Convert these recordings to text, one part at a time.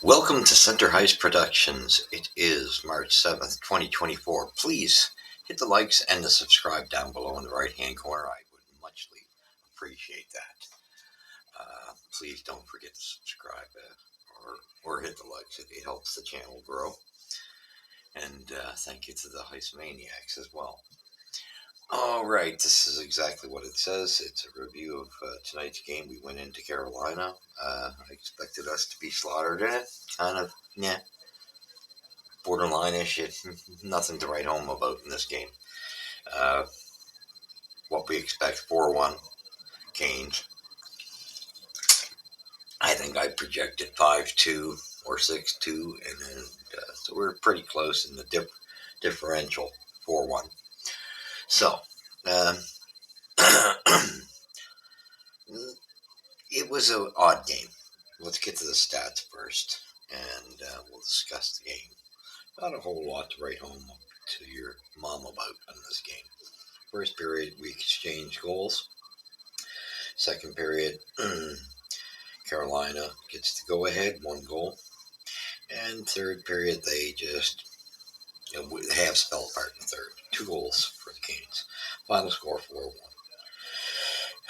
Welcome to Center Heist Productions. It is March 7th, 2024. Please hit the likes and the subscribe down below in the right hand corner. I would muchly appreciate that. Please don't forget to subscribe or hit the likes. It helps the channel grow. And thank you to the Heist Maniacs as well. All right, this is exactly what it says. It's a review of tonight's game. We went into Carolina. I expected us to be slaughtered in it. Kind of, yeah, borderline-ish. Nothing to write home about in this game. What we expect, 4-1 Canes. I think I projected 5-2 or 6-2, and then so we're pretty close in the differential, 4-1. So, it was an odd game. Let's get to the stats first, and we'll discuss the game. Not a whole lot to write home to your mom about in this game. First period, we exchanged goals. Second period, Carolina gets to go ahead, 1 goal. And third period, they just, the Habs fell apart in the third. 2 goals for the Canes. Final score,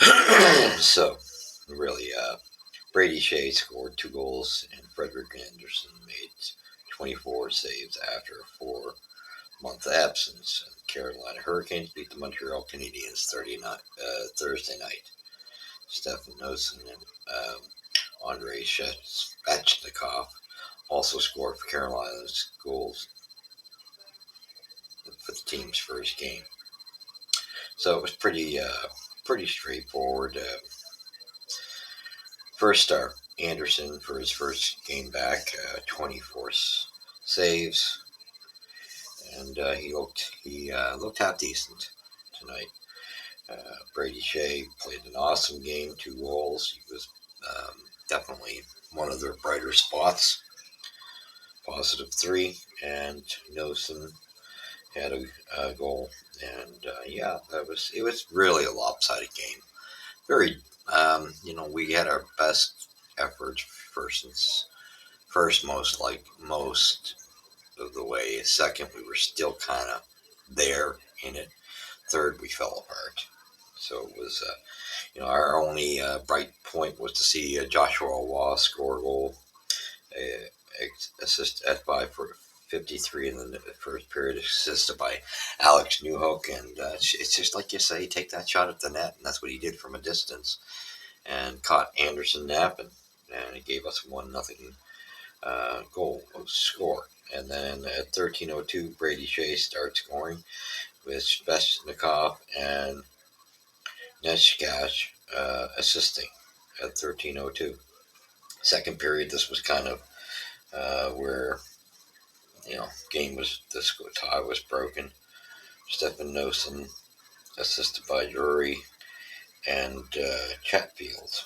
4-1. So, really, Brady Shea scored 2 goals, and Frederik Andersen made 24 saves after a 4-month absence. And Carolina Hurricanes beat the Montreal Canadiens Thursday night. Stefan Noesen and Andrei Svechnikov also scored for Carolina's goals for the team's first game. So it was pretty straightforward. First star, Andersen, for his first game back, 24 saves, and he looked half decent tonight. Brady Shea played an awesome game, 2 goals. He was definitely one of their brighter spots. Positive 3, and Noesen had a goal, and it was really a lopsided game. Very, we had our best efforts first most of the way. Second, we were still kind of there in it. Third, we fell apart. So it was, our only bright point was to see Joshua Waugh score a goal, assist at 5 for 53 in the first period, assisted by Alex Newhook. And it's just like you say, take that shot at the net, and that's what he did from a distance, and caught Andersen napping, and it gave us 1-0 goal score. And then at 13:02, Brady Shea starts scoring with Svechnikov and Neshkash assisting at 13:02. Second period, this was kind of where the tie was broken. Stefan Noesen assisted by Drury and Chatfield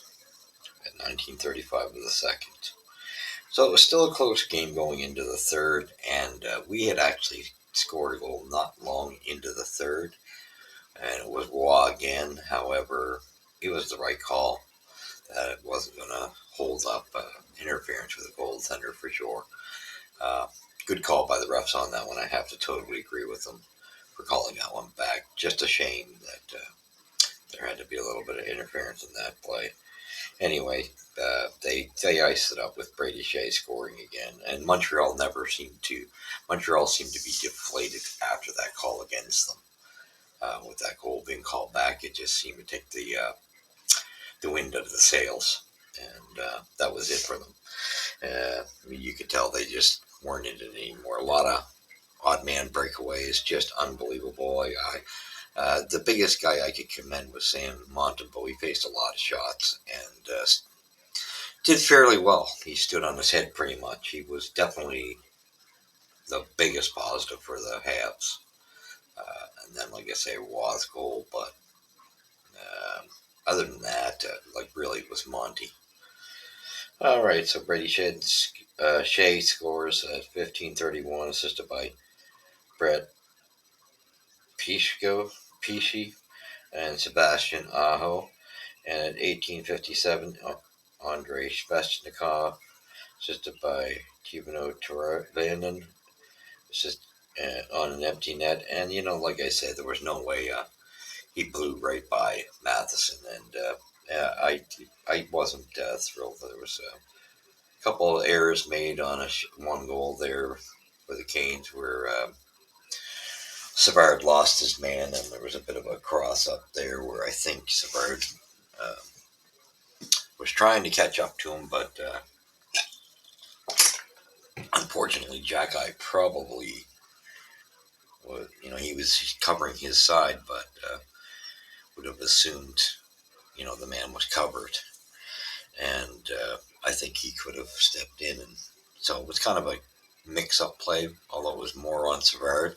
at 19:35 of the second. So it was still a close game going into the third, and we had actually scored a goal not long into the third, and it was Waugh again. However, it was the right call. That it wasn't going to hold up interference with a goaltender for sure. Good call by the refs on that one. I have to totally agree with them for calling that one back. Just a shame that there had to be a little bit of interference in that play. Anyway, they iced it up with Brady Shea scoring again, and Montreal seemed to be deflated after that call against them. With that goal being called back, it just seemed to take the wind out of the sails, and that was it for them. You could tell they just weren't in it anymore. A lot of odd man breakaways, just unbelievable. The biggest guy I could commend was Sam Montembeault. He faced a lot of shots and did fairly well. He stood on his head pretty much. He was definitely the biggest positive for the Habs. And then, like I say, Waugh's goal. But other than that, really, it was Monty. All right, so Brady Shea scores at 15:31, assisted by Brett Pesci. and Sebastian Aho. And in 1857, Andrei Sveshnikov, assisted by Tibano Turlanen, just on an empty net. And, like I said, there was no way he blew right by Matheson. And I wasn't thrilled. There was a couple of errors made on one goal there for the Canes where Savard lost his man, and there was a bit of a cross up there where I think Savard uh, was trying to catch up to him, but unfortunately, Jack Eye probably was, he was covering his side, but would have assumed, the man was covered, and I think he could have stepped in, and so it was kind of a mix-up play, although it was more on Savard.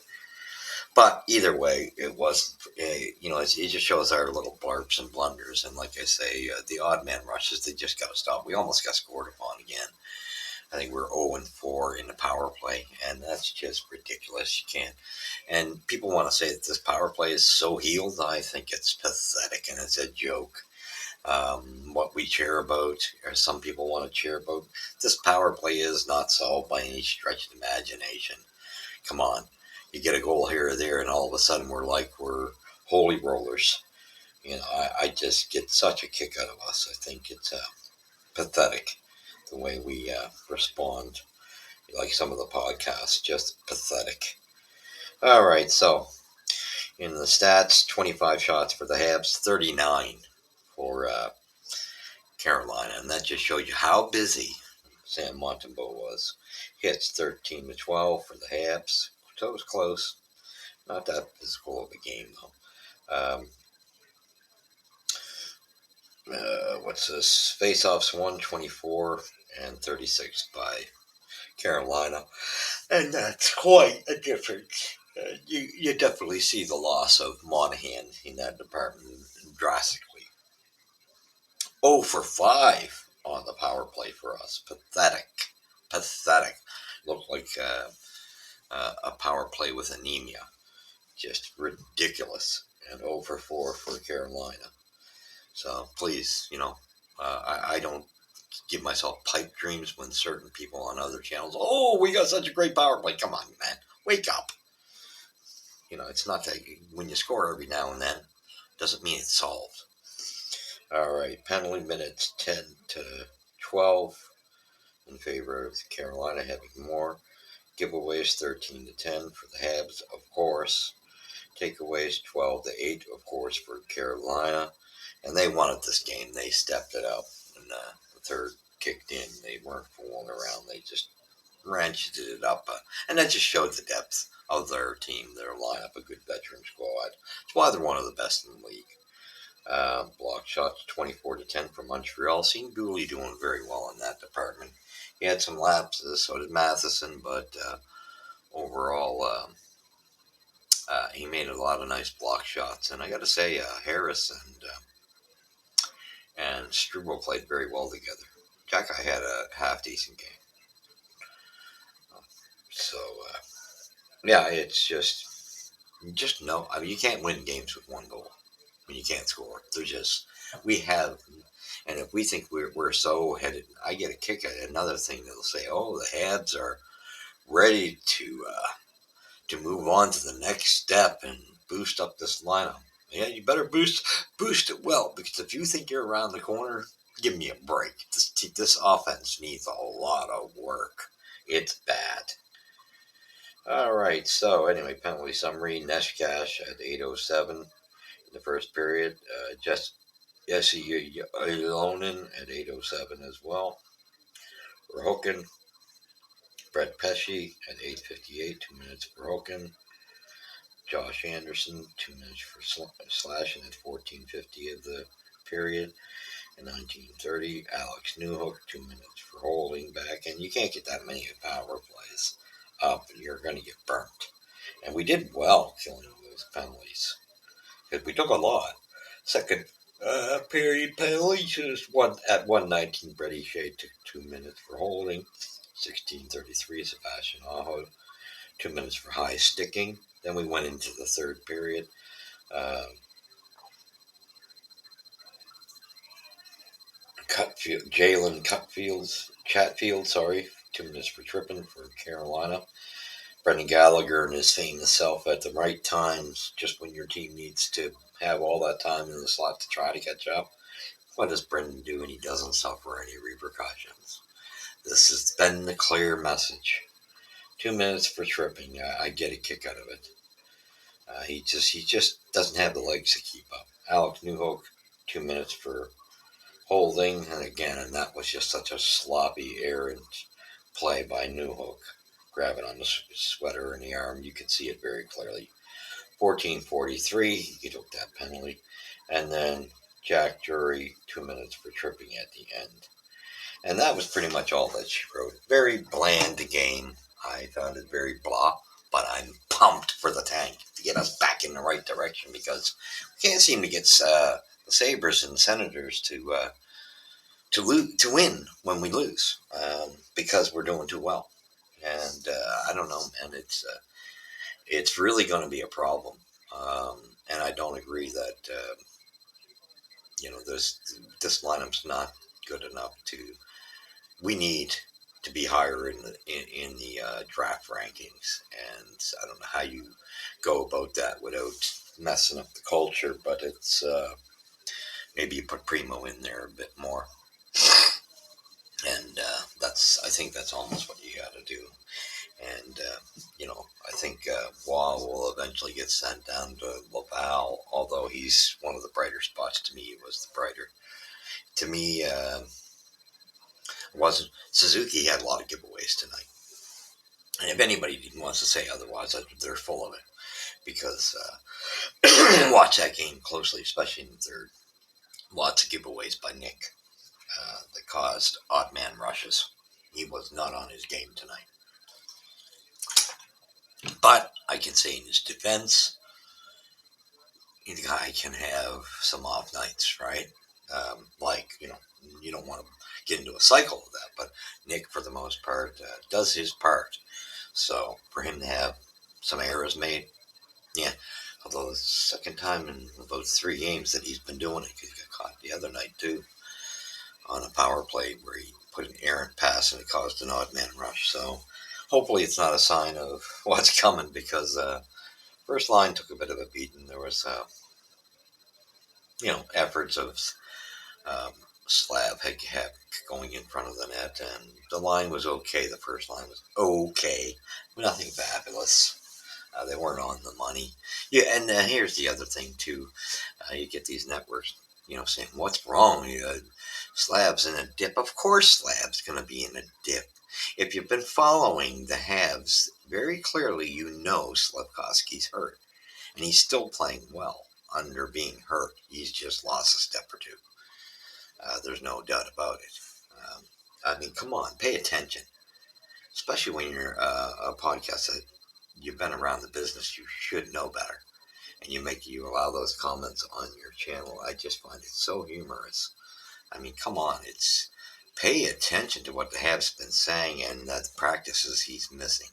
But either way, it was, it just shows our little blarps and blunders. And like I say, the odd man rushes, they just got to stop. We almost got scored upon again. I think we're 0-4 in the power play, and that's just ridiculous. You can't. And people want to say that this power play is so healed. I think it's pathetic, and it's a joke. What we cheer about, or some people want to cheer about, this power play is not solved by any stretch of imagination. Come on. You get a goal here or there, and all of a sudden we're holy rollers. I just get such a kick out of us. I think it's pathetic the way we respond. Like some of the podcasts, just pathetic. All right, so in the stats, 25 shots for the Habs, 39 for Carolina, and that just shows you how busy Sam Montembeault was. Hits 13-12 for the Habs, so it was close. Not that physical of a game, though. What's this? Face-offs 124 and 36 by Carolina. And that's quite a difference. You definitely see the loss of Monahan in that department drastically. 0 for 5 on the power play for us. Pathetic. Pathetic. Looked like a power play with anemia. Just ridiculous. And 0 for 4 for Carolina. So please, I don't give myself pipe dreams when certain people on other channels, oh, we got such a great power play. Come on, man, wake up. It's not that when you score every now and then, doesn't mean it's solved. All right, penalty minutes 10-12 in favor of Carolina having more. Giveaways 13-10 for the Habs, of course. Takeaways 12-8, of course, for Carolina. And they wanted this game. They stepped it up. And the third kicked in. They weren't fooling around. They just wrenched it up. And that just showed the depth of their team, their lineup, a good veteran squad. That's why they're one of the best in the league. Block shots 24-10 for Montreal. Seen Dooley doing very well in that department. He had some lapses, so did Matheson, but overall, he made a lot of nice block shots. And I got to say, Harris and Struble played very well together. Jack, I had a half decent game. So, yeah, it's just no. I mean, you can't win games with one goal when you can't score. We have, and if we think we're so headed, I get a kick at another thing that'll say, oh, the Habs are ready to move on to the next step and boost up this lineup. Yeah, you better boost it well, because if you think you're around the corner, give me a break. This offense needs a lot of work. It's bad. All right, so anyway, penalty summary. Neshkash at 8:07 in the first period. Jesse Ylonen at 8:07 as well. Verhoeken, Brett Pesce at 8:58, 2 minutes for Verhoeken. Josh Anderson, 2 minutes for slashing at 14:50 of the period. In 1930, Alex Newhook, 2 minutes for holding back. And you can't get that many power plays up. You're going to get burnt. And we did well killing those penalties, because we took a lot. Second period penalties just one at 119. Brady Shea took 2 minutes for holding. 16:33, Sebastian Aho, 2 minutes for high sticking. Then we went into the third period. Jalen Chatfield, 2 minutes for tripping for Carolina. Brendan Gallagher and his famous self at the right times, just when your team needs to have all that time in the slot to try to catch up. What does Brendan do? And he doesn't suffer any repercussions. This has been the clear message. 2 minutes for tripping. I get a kick out of it. He just doesn't have the legs to keep up. Alex Newhook, 2 minutes for holding, and that was just such a sloppy, errant play by Newhook, grabbing on the sweater and the arm. You could see it very clearly. 14:43, he took that penalty, and then Jack Drury, 2 minutes for tripping at the end. And that was pretty much all that she wrote. Very bland game. I found it very blah, but I'm pumped for the Tank to get us back in the right direction, because we can't seem to get the Sabres and Senators to win when we lose, because we're doing too well. And I don't know, man. It's really going to be a problem. And I don't agree that this lineup's not good enough to. We need to be higher in the draft rankings, and I don't know how you go about that without messing up the culture. But it's maybe you put Primo in there a bit more, and I think that's almost what you got to do. And I think Waugh will eventually get sent down to Laval, although he's one of the brighter spots. To me, he was the brighter. To me, wasn't Suzuki had a lot of giveaways tonight. And if anybody wants to say otherwise, they're full of it. Because watch that game closely, especially in the third. Lots of giveaways by Nick that caused odd man rushes. He was not on his game tonight. But I can say in his defense, the guy can have some off nights, right? You don't want to get into a cycle of that. But Nick, for the most part, does his part. So for him to have some errors made, yeah. Although the second time in about 3 games that he's been doing it, because he got caught the other night too on a power play where he put an errant pass and it caused an odd man rush. So hopefully it's not a sign of what's coming, because first line took a bit of a beating. There was efforts of Slav had going in front of the net, and the line was okay. The first line was okay, nothing fabulous. They weren't on the money. Yeah, and here's the other thing too. You get these networks, saying, "What's wrong? Slav's in a dip." Of course, Slav's going to be in a dip. If you've been following the Habs very clearly, you know Slafkovsky's hurt, and he's still playing well under being hurt. He's just lost a step or two. There's no doubt about it. Come on, pay attention, especially when you're a podcast that you've been around the business. You should know better, and you allow those comments on your channel. I just find it so humorous. Come on, it's pay attention to what the Habs been saying and the practices he's missing.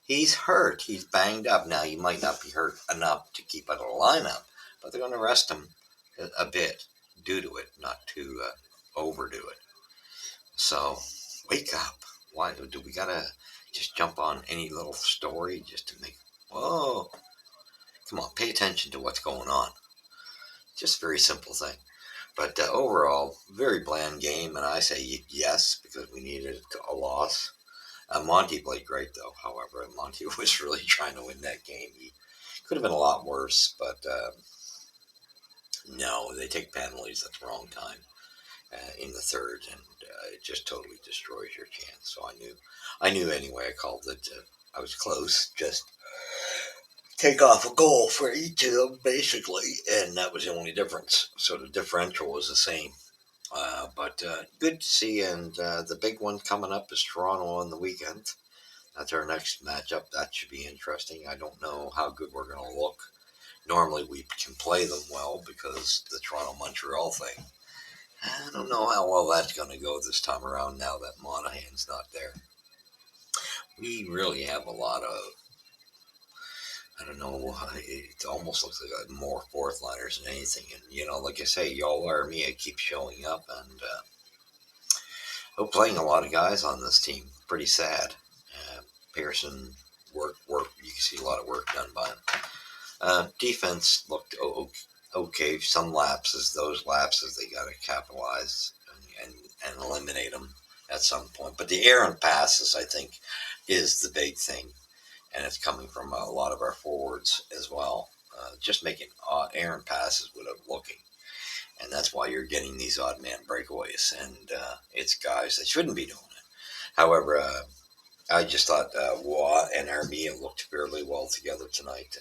He's hurt. He's banged up. Now, he might not be hurt enough to keep out of the lineup, but they're going to rest him a bit due to it, not to overdo it. So, wake up. Why do we got to just jump on any little story just to make, whoa, come on, pay attention to what's going on. Just a very simple thing. But overall, very bland game, and I say yes, because we needed a loss. Monty played great, though, however. Monty was really trying to win that game. He could have been a lot worse, but no, they take penalties at the wrong time in the third, and it just totally destroys your chance. So I knew anyway. I called it. I was close. Just take off a goal for each of them, basically, and that was the only difference. So the differential was the same. But good to see, and the big one coming up is Toronto on the weekend. That's our next matchup. That should be interesting. I don't know how good we're going to look. Normally we can play them well because the Toronto-Montreal thing. I don't know how well that's going to go this time around now that Monahan's not there. We really have a lot of, I don't know, it almost looks like more fourth liners than anything. And, like I say, y'all are me. I keep showing up, and playing a lot of guys on this team. Pretty sad. Pearson work. You can see a lot of work done by him. Defense looked okay. Some lapses. Those lapses they got to capitalize and eliminate them at some point. But the errant passes, I think, is the big thing, and it's coming from a lot of our forwards as well. Just making errant passes without looking. And that's why you're getting these odd man breakaways. And it's guys that shouldn't be doing it. However, I just thought Waugh and Armia looked fairly well together tonight.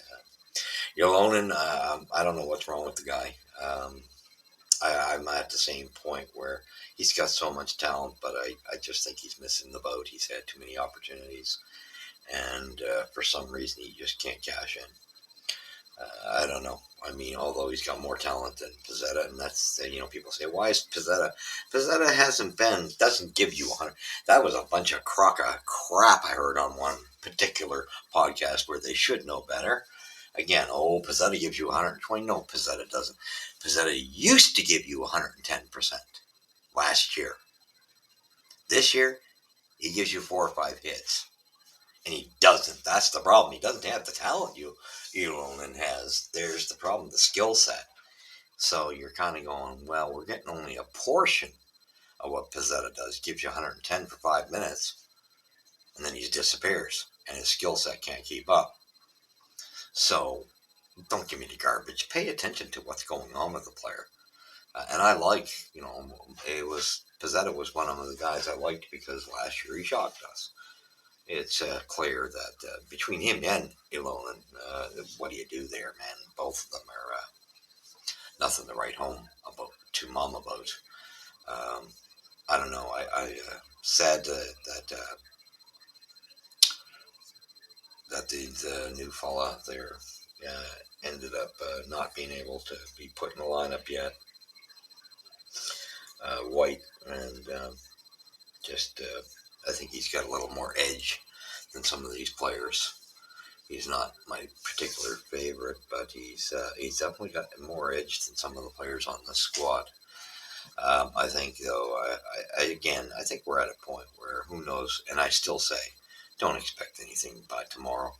Yolonen, I don't know what's wrong with the guy. I'm at the same point where he's got so much talent, but I just think he's missing the boat. He's had too many opportunities. And for some reason, he just can't cash in. I don't know. I mean, although he's got more talent than Pizzetta, and that's, people say, why is Pizzetta? Pizzetta doesn't give you 100. That was a bunch of crap I heard on one particular podcast where they should know better. Again, Pizzetta gives you 120. No, Pizzetta doesn't. Pizzetta used to give you 110% last year. This year, he gives you 4 or 5 hits. And he doesn't. That's the problem. He doesn't have the talent Yolonen has. There's the problem, the skill set. So you're kind of going, well, we're getting only a portion of what Pizzetta does. Gives you 110 for 5 minutes, and then he disappears, and his skill set can't keep up. So don't give me the garbage. Pay attention to what's going on with the player. And I like, Pizzetta was one of the guys I liked because last year he shocked us. It's clear that between him and Yolonen, what do you do there, man? Both of them are nothing to write home to mom about. I don't know. I sad that the new fella there ended up not being able to be put in the lineup yet. White, and I think he's got a little more edge than some of these players. He's not my particular favorite, but he's definitely got more edge than some of the players on the squad. I think, though, I think we're at a point where who knows, and I still say, don't expect anything by tomorrow.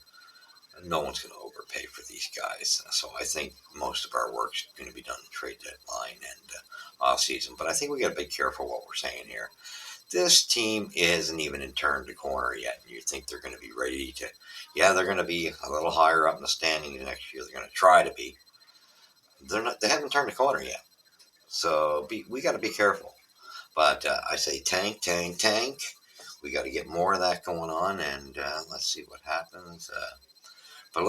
No one's going to overpay for these guys. So I think most of our work's going to be done in trade deadline and off season. But I think we got to be careful what we're saying here. This team isn't even in turn the corner yet. You think they're going to be ready to, they're going to be a little higher up in the standings next year. They're going to try to be. They're not. They haven't turned the corner yet. So we got to be careful. But I say tank. We got to get more of that going on, and let's see what happens. But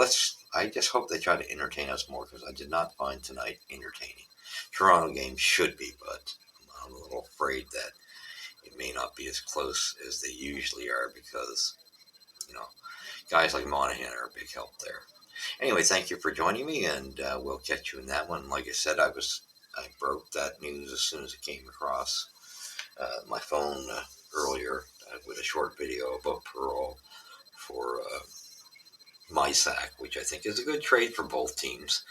I just hope they try to entertain us more, because I did not find tonight entertaining. Toronto game should be, but I'm a little afraid that it may not be as close as they usually are, because, guys like Monahan are a big help there. Anyway, thank you for joining me, and we'll catch you in that one. Like I said, I broke that news as soon as it came across my phone earlier with a short video about Perreault for Mysak, which I think is a good trade for both teams.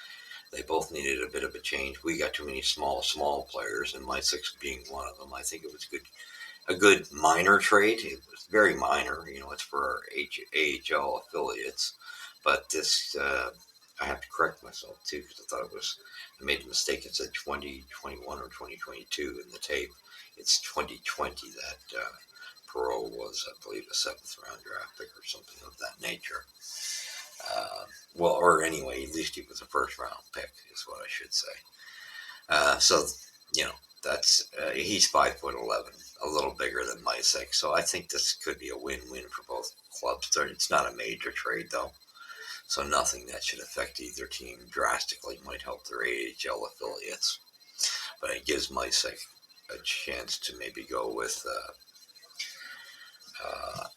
They both needed a bit of a change. We got too many small players, and Mysak being one of them. I think it was a good minor trade. It was very minor. It's for our AHL affiliates. But this, I have to correct myself too, because I made the mistake. It said 2021 or 2022 in the tape. It's 2020 that Perreault was, I believe, a 7th round draft pick or something of that nature. Or anyway, at least he was a 1st round pick, is what I should say. So, that's he's 5'11", a little bigger than Mysak. So I think this could be a win-win for both clubs. It's not a major trade, though. So nothing that should affect either team drastically. Might help their AHL affiliates. But it gives Mysak a chance to maybe go with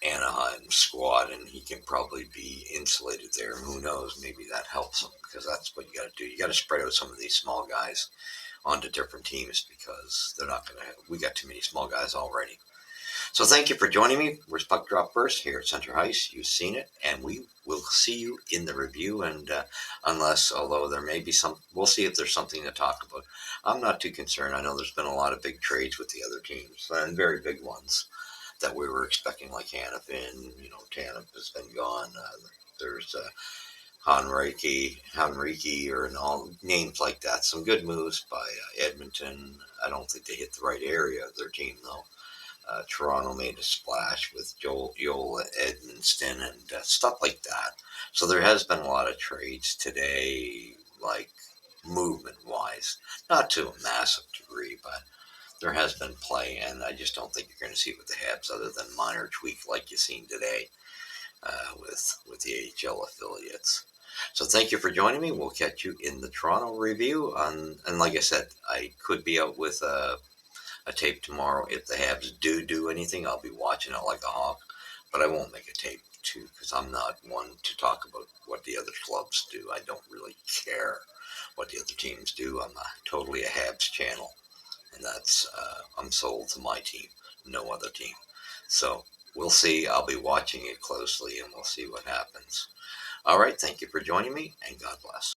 Anaheim squad, and he can probably be insulated there. Who knows? Maybe that helps him, because that's what you got to do. You got to spread out some of these small guys onto different teams, because they're not going to. We got too many small guys already. So thank you for joining me. Where's Puck Drop First here at Center Ice. You've seen it, and we will see you in the review. And although there may be some, we'll see if there's something to talk about. I'm not too concerned. I know there's been a lot of big trades with the other teams, and very big ones that we were expecting, like Hannafin. Tanev has been gone. There's Henrique, or all names like that. Some good moves by Edmonton. I don't think they hit the right area of their team, though. Toronto made a splash with Joel Edmonston and stuff like that. So there has been a lot of trades today, like movement wise, not to a massive degree, but there has been play, and I just don't think you're going to see it with the Habs other than minor tweak like you've seen today with the AHL affiliates. So thank you for joining me. We'll catch you in the Toronto review. And like I said, I could be out with a tape tomorrow. If the Habs do anything, I'll be watching it like a hawk. But I won't make a tape too, because I'm not one to talk about what the other clubs do. I don't really care what the other teams do. I'm totally a Habs channel, and that's I'm sold to my team, no other team. So we'll see. I'll be watching it closely, and we'll see what happens. All right. Thank you for joining me, and God bless.